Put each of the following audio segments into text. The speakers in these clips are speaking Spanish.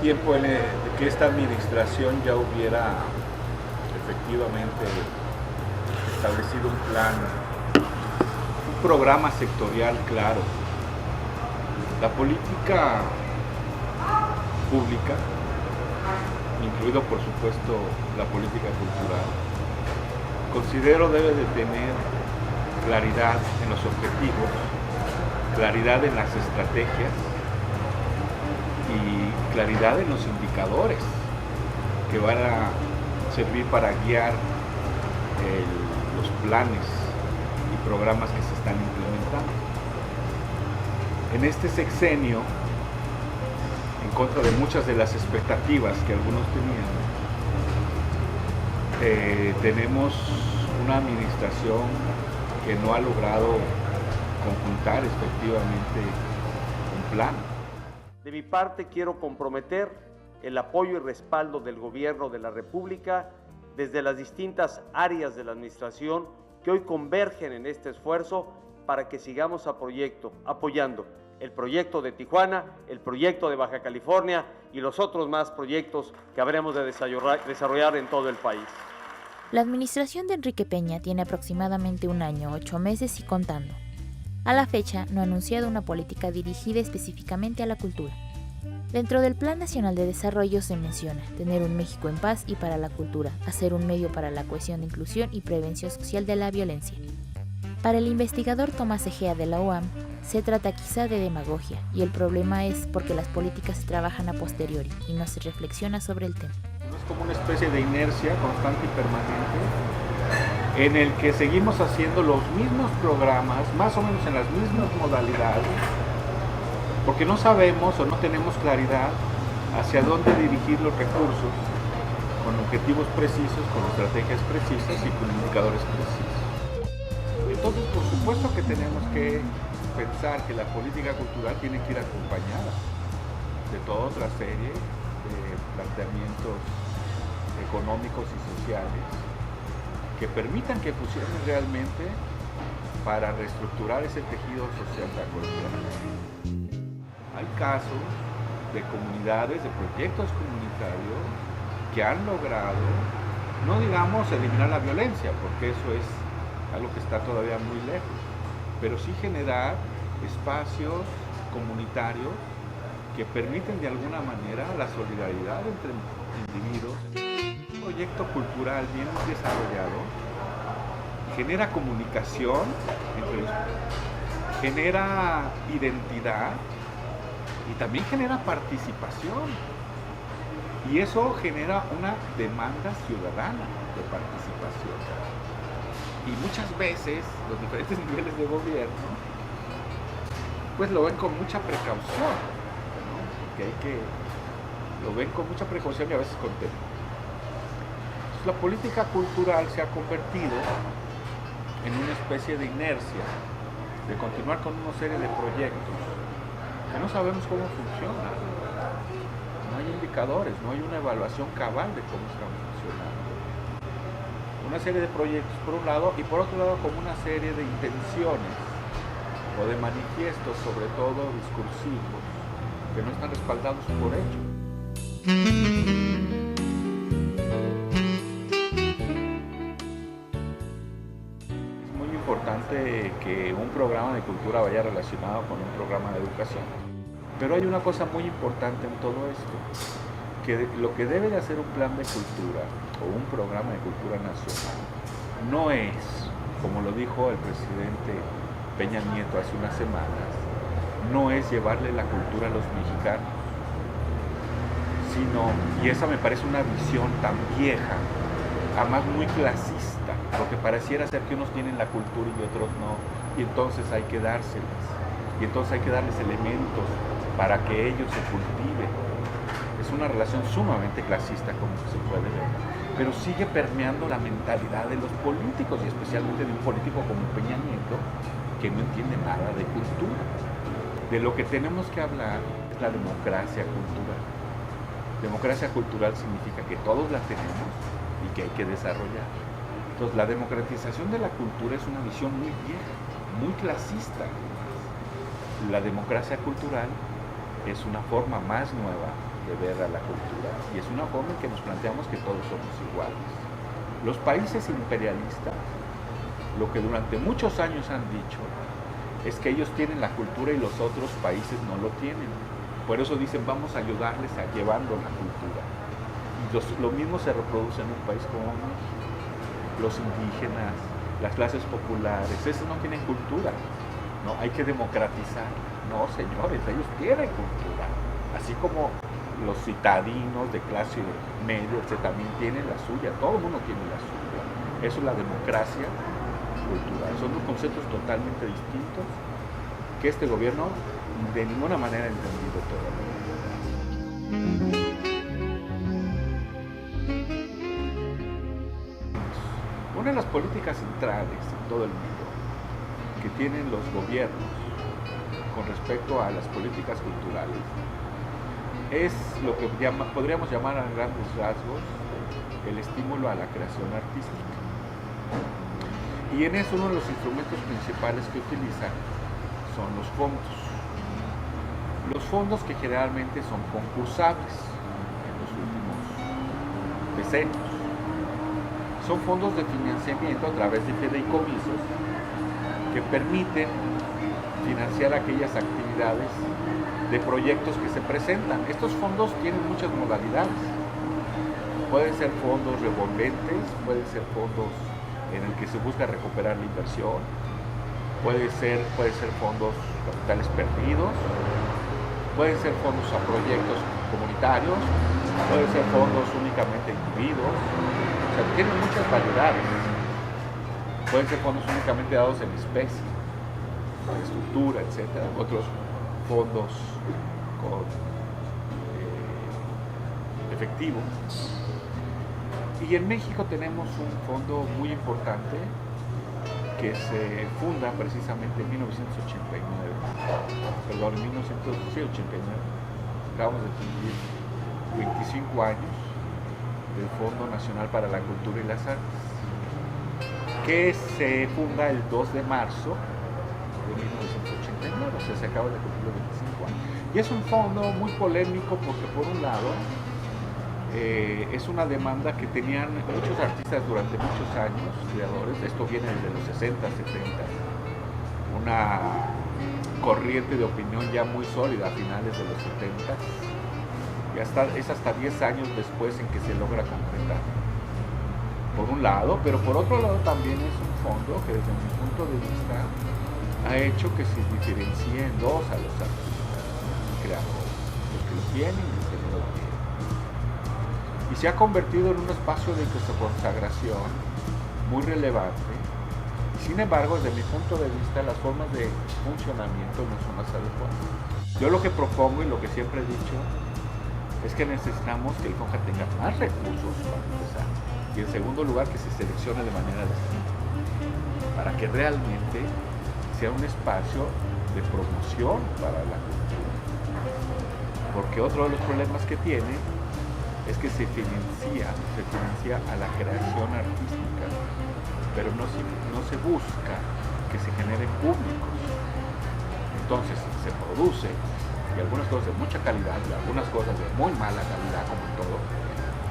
tiempo de que esta administración ya hubiera efectivamente establecido un plan, un programa sectorial claro. La política pública, incluido por supuesto la política cultural, considero debe de tener claridad en los objetivos, claridad en las estrategias y claridad en los indicadores que van a servir para guiar los planes y programas que se están implementando. En este sexenio, en contra de muchas de las expectativas que algunos tenían, tenemos una administración que no ha logrado conjuntar efectivamente un plan. De mi parte, quiero comprometer el apoyo y respaldo del Gobierno de la República desde las distintas áreas de la administración que hoy convergen en este esfuerzo para que sigamos apoyando el proyecto de Tijuana, el proyecto de Baja California y los otros más proyectos que habremos de desarrollar en todo el país. La administración de Enrique Peña tiene aproximadamente 1 año, 8 meses y contando. A la fecha, no ha anunciado una política dirigida específicamente a la cultura. Dentro del Plan Nacional de Desarrollo se menciona tener un México en paz y para la cultura, hacer un medio para la cohesión de inclusión y prevención social de la violencia. Para el investigador Tomás Egea de la UAM, se trata quizá de demagogia, y el problema es porque las políticas se trabajan a posteriori y no se reflexiona sobre el tema. Es como una especie de inercia constante y permanente en el que seguimos haciendo los mismos programas, más o menos en las mismas modalidades, porque no sabemos o no tenemos claridad hacia dónde dirigir los recursos con objetivos precisos, con estrategias precisas y con indicadores precisos. Entonces, por supuesto que tenemos que pensar que la política cultural tiene que ir acompañada de toda otra serie de planteamientos económicos y sociales que permitan que funcionen realmente para reestructurar ese tejido social tan golpeado. Hay casos de comunidades, de proyectos comunitarios que han logrado, no digamos eliminar la violencia, porque eso es algo que está todavía muy lejos, pero sí generar espacios comunitarios que permiten de alguna manera la solidaridad entre individuos. Un proyecto cultural bien desarrollado genera comunicación entre los, genera identidad y también genera participación. Y eso genera una demanda ciudadana de participación. Y muchas veces los diferentes niveles de gobierno pues lo ven con mucha precaución, ¿no? Porque lo ven con mucha precaución y a veces con temor. La política cultural se ha convertido en una especie de inercia de continuar con una serie de proyectos que no sabemos cómo funcionan. No hay indicadores, no hay una evaluación cabal de cómo están funcionando. Una serie de proyectos por un lado y por otro lado como una serie de intenciones o de manifiestos, sobre todo discursivos, que no están respaldados por hechos. Es muy importante que un programa de cultura vaya relacionado con un programa de educación. Pero hay una cosa muy importante en todo esto, que lo que debe de hacer un plan de cultura o un programa de cultura nacional no es, como lo dijo el presidente Peña Nieto hace unas semanas, no es llevarle la cultura a los mexicanos, sino, y esa me parece una visión tan vieja, además muy clasista, porque pareciera ser que unos tienen la cultura y otros no, y entonces hay que dárselas, y entonces hay que darles elementos para que ellos se cultiven. Es una relación sumamente clasista, como se puede ver, pero sigue permeando la mentalidad de los políticos, y especialmente de un político como Peña Nieto, que no entiende nada de cultura. De lo que tenemos que hablar es la democracia cultural. Democracia cultural significa que todos la tenemos y que hay que desarrollar. Entonces, la democratización de la cultura es una visión muy vieja, muy clasista. La democracia cultural es una forma más nueva de ver a la cultura y es una forma en que nos planteamos que todos somos iguales. Los países imperialistas, lo que durante muchos años han dicho, es que ellos tienen la cultura y los otros países no lo tienen. Por eso dicen, vamos a ayudarles a llevando la cultura. Y lo mismo se reproduce en un país como México. Los indígenas, las clases populares, esos no tienen cultura. No, hay que democratizar. No, señores, ellos tienen cultura. Así como los citadinos de clase media, también tienen la suya. Todo el mundo tiene la suya. Eso es la democracia cultural. Son dos conceptos totalmente distintos que este gobierno de ninguna manera ha entendido todavía. Una de las políticas centrales en todo el mundo que tienen los gobiernos con respecto a las políticas culturales es lo que podríamos llamar a grandes rasgos el estímulo a la creación artística. Y en eso uno de los instrumentos principales que utilizan son los fondos. Los fondos que generalmente son concursables en los últimos decenios. Son fondos de financiamiento a través de fideicomisos que permiten financiar aquellas actividades de proyectos que se presentan. Estos fondos tienen muchas modalidades. Pueden ser fondos revolventes, pueden ser fondos en el que se busca recuperar la inversión, puede ser fondos capitales perdidos, pueden ser fondos a proyectos comunitarios, pueden ser fondos únicamente individuos, o sea, tienen muchas variedades. Pueden ser fondos únicamente dados en especie, en estructura, etc. Otros fondos con efectivo. Y en México tenemos un fondo muy importante que se funda precisamente en 1989. Acabamos de cumplir 25 años del Fondo Nacional para la Cultura y las Artes, que se funda el 2 de marzo de 1989, o sea, se acaba de cumplir 25 años. Y es un fondo muy polémico porque, por un lado, es una demanda que tenían muchos artistas durante muchos años, creadores. Esto viene desde los 60, 70, una corriente de opinión ya muy sólida a finales de los 70, y es hasta 10 años después en que se logra concretar, por un lado, pero por otro lado también es un fondo que desde mi punto de vista ha hecho que se diferencie en dos a los artistas creadores, los que lo tienen y los que no lo tienen. Y se ha convertido en un espacio de consagración muy relevante. Sin embargo, desde mi punto de vista, las formas de funcionamiento no son las adecuadas. Yo lo que propongo y lo que siempre he dicho es que necesitamos que el CONCA tenga más recursos para empezar. Y en segundo lugar, que se seleccione de manera distinta, para que realmente sea un espacio de promoción para la cultura. Porque otro de los problemas que tiene es que se financia a la creación artística, pero no se busca que se generen públicos. Entonces se produce, y algunas cosas de mucha calidad, y algunas cosas de muy mala calidad, como todo,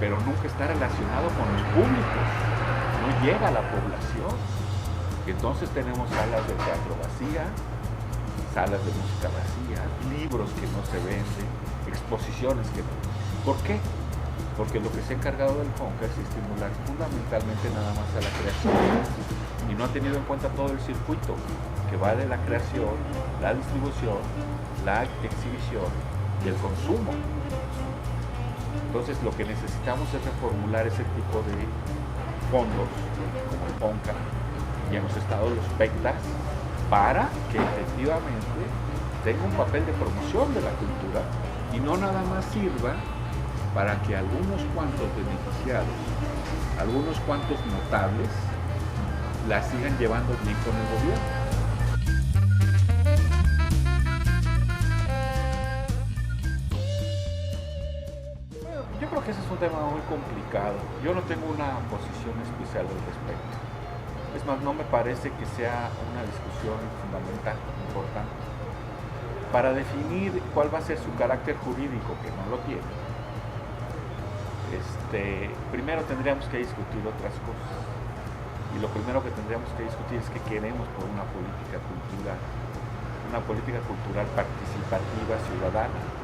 pero nunca está relacionado con los públicos, no llega a la población. Y entonces tenemos salas de teatro vacías, salas de música vacías, libros que no se venden, exposiciones que no. ¿Por qué? Porque lo que se ha encargado del CONCA es estimular fundamentalmente nada más a la creación y no ha tenido en cuenta todo el circuito que va de la creación, la distribución, la exhibición y el consumo. Entonces lo que necesitamos es reformular ese tipo de fondos como el CONCA y en los estados los PECTAS para que efectivamente tenga un papel de promoción de la cultura y no nada más sirva para que algunos cuantos beneficiados, algunos cuantos notables, la sigan llevando bien con el gobierno. Bueno, yo creo que ese es un tema muy complicado. Yo no tengo una posición especial al respecto. Es más, no me parece que sea una discusión fundamental, importante, para definir cuál va a ser su carácter jurídico, que no lo tiene. primero tendríamos que discutir otras cosas. Y lo primero que tendríamos que discutir es qué queremos por una política cultural participativa, ciudadana,